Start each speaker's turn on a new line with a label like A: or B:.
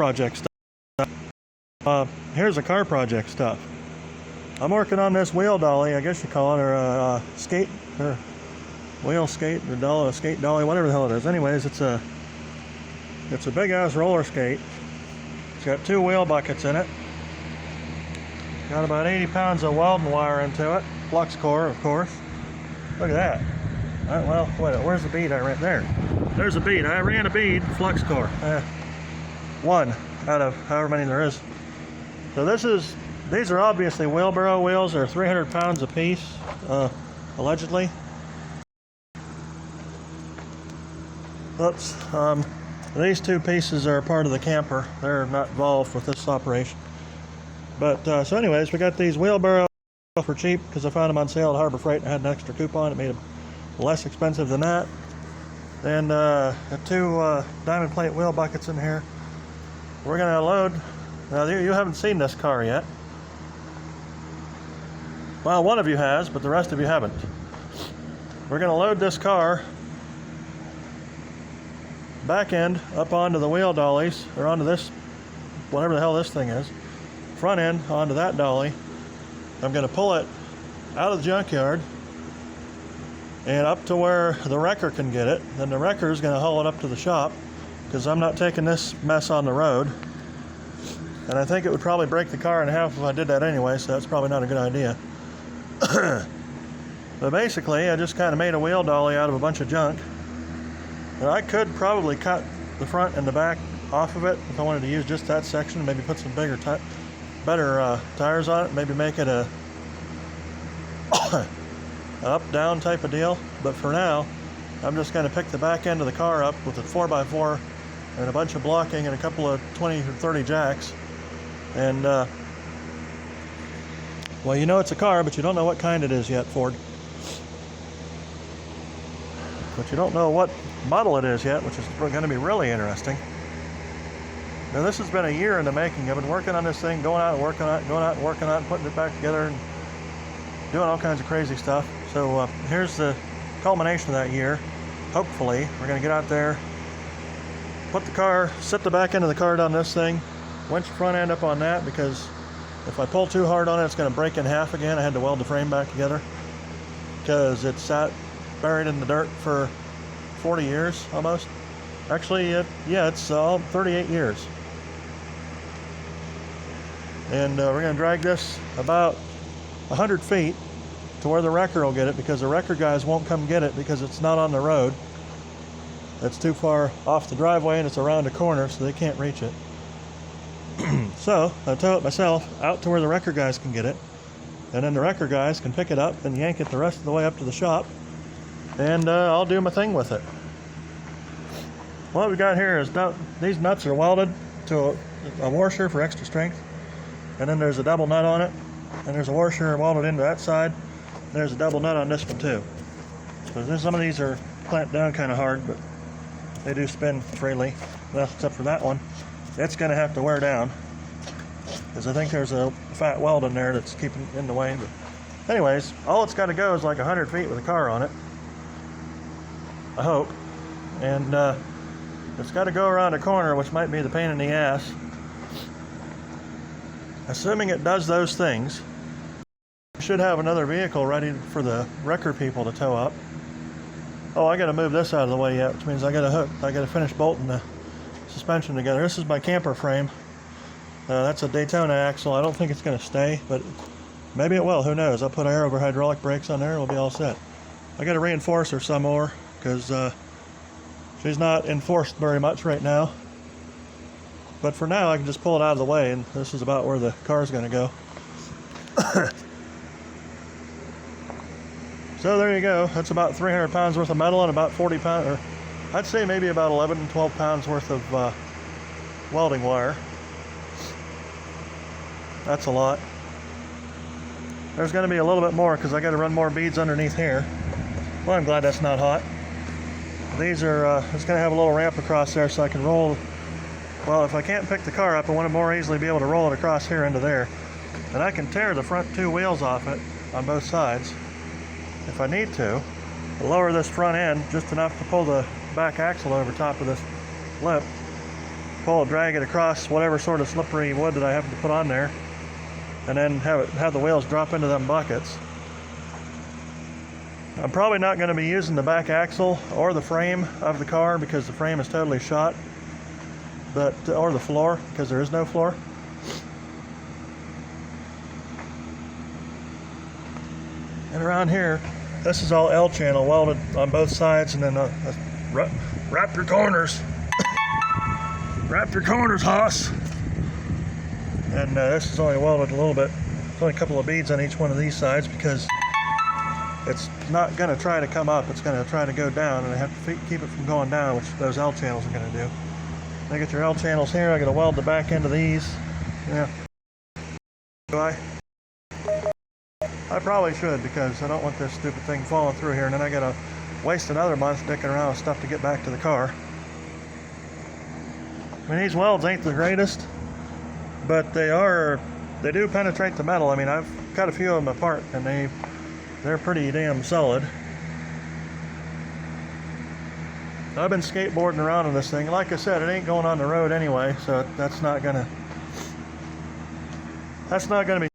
A: project stuff. Here's the car project stuff. I'm working on this wheel dolly, I guess you call it, or skate, or wheel skate, or dolly, skate dolly, whatever the hell it is. Anyways, it's a big ass roller skate. It's got 2 wheel buckets in it. Got about 80 pounds of welding wire into it. Flux core, of course. Look at that. Well, wait, where's the bead I ran? There. There's a bead. I ran a bead, flux core. 1 out of however many there is. So these are obviously wheelbarrow wheels. They're 300 pounds a piece, allegedly. Oops. These 2 pieces are part of the camper. They're not involved with this operation. But so anyways, we got these wheelbarrow for cheap because I found them on sale at Harbor Freight and I had an extra coupon. It made them less expensive than that. And got 2 diamond plate wheel buckets in here. We're going to load. Now you haven't seen this car yet. Well, one of you has, but the rest of you haven't. We're going to load this car back end up onto the wheel dollies, or onto this, whatever the hell this thing is, front end onto that dolly. I'm going to pull it out of the junkyard and up to where the wrecker can get it. Then the wrecker is going to haul it up to the shop because I'm not taking this mess on the road. And I think it would probably break the car in half if I did that anyway, so that's probably not a good idea. But basically, I just kind of made a wheel dolly out of a bunch of junk. And I could probably cut the front and the back off of it if I wanted to use just that section, maybe put some better tires on it, maybe make it a up-down type of deal. But for now, I'm just going to pick the back end of the car up with a 4x4 and a bunch of blocking and a couple of 20 or 30 jacks. And, well, you know it's a car, but you don't know what kind it is yet, Ford. But you don't know what model it is yet, which is going to be really interesting. Now, this has been a year in the making. I've been working on this thing, going out and working on it, going out and working on it, putting it back together, and doing all kinds of crazy stuff. So here's the culmination of that year. Hopefully, we're going to get out there, put the car, sit the back end of the car down this thing, winch the front end up on that, because if I pull too hard on it, it's going to break in half again. I had to weld the frame back together because it sat buried in the dirt for 40 years almost. Actually, it's 38 years. And we're going to drag this about 100 feet to where the wrecker will get it, because the wrecker guys won't come get it because it's not on the road. It's too far off the driveway and it's around a corner, so they can't reach it. So I tow it myself out to where the wrecker guys can get it, and then the wrecker guys can pick it up and yank it the rest of the way up to the shop, and I'll do my thing with it. What we got here is these nuts are welded to a washer for extra strength, and then there's a double nut on it, and there's a washer welded into that side. There's a double nut on this one too. So some of these are clamped down kind of hard, but they do spin freely. Well, except for that one. It's going to have to wear down because I think there's a fat weld in there that's keeping it in the way. But anyways, all it's got to go is like 100 feet with a car on it, I hope. And it's got to go around a corner, which might be the pain in the ass. Assuming it does those things, we should have another vehicle ready for the wrecker people to tow up. Oh, I got to move this out of the way yet, which means I got to finish bolting the suspension together. This is my camper frame. That's a Daytona axle. I don't think it's going to stay, but maybe it will. Who knows? I'll put air over hydraulic brakes on there and we'll be all set. I got to reinforce her some more because she's not enforced very much right now. But for now, I can just pull it out of the way, and this is about where the car's going to go. So there you go. That's about 300 pounds worth of metal and about 40 pounds, or I'd say maybe about 11 and 12 pounds worth of welding wire. That's a lot. There's going to be a little bit more because I got to run more beads underneath here. Well, I'm glad that's not hot. These are, it's going to have a little ramp across there so I can roll. Well, if I can't pick the car up, I want to more easily be able to roll it across here into there. And I can tear the front 2 wheels off it on both sides if I need to. I'll lower this front end just enough to pull the back axle over top of this lip. pull it, drag it across whatever sort of slippery wood that I happen to put on there, and then have the wheels drop into them buckets. I'm probably not going to be using the back axle or the frame of the car because the frame is totally shot, or the floor because there is no floor. And around here, this is all L channel welded on both sides, and then wrap your corners. Wrap your corners, Hoss. And this is only welded a little bit. There's only a couple of beads on each one of these sides because it's not going to try to come up. It's going to try to go down, and I have to keep it from going down, which those L channels are going to do. I get your L channels here. I got to weld the back end of these. Yeah. Do I? I probably should, because I don't want this stupid thing falling through here, and then I got to waste another month dicking around with stuff to get back to the car. I mean, these welds ain't the greatest, but they do penetrate the metal. I mean, I've cut a few of them apart, and they're pretty damn solid. I've been skateboarding around on this thing. Like I said, it ain't going on the road anyway, so that's not gonna be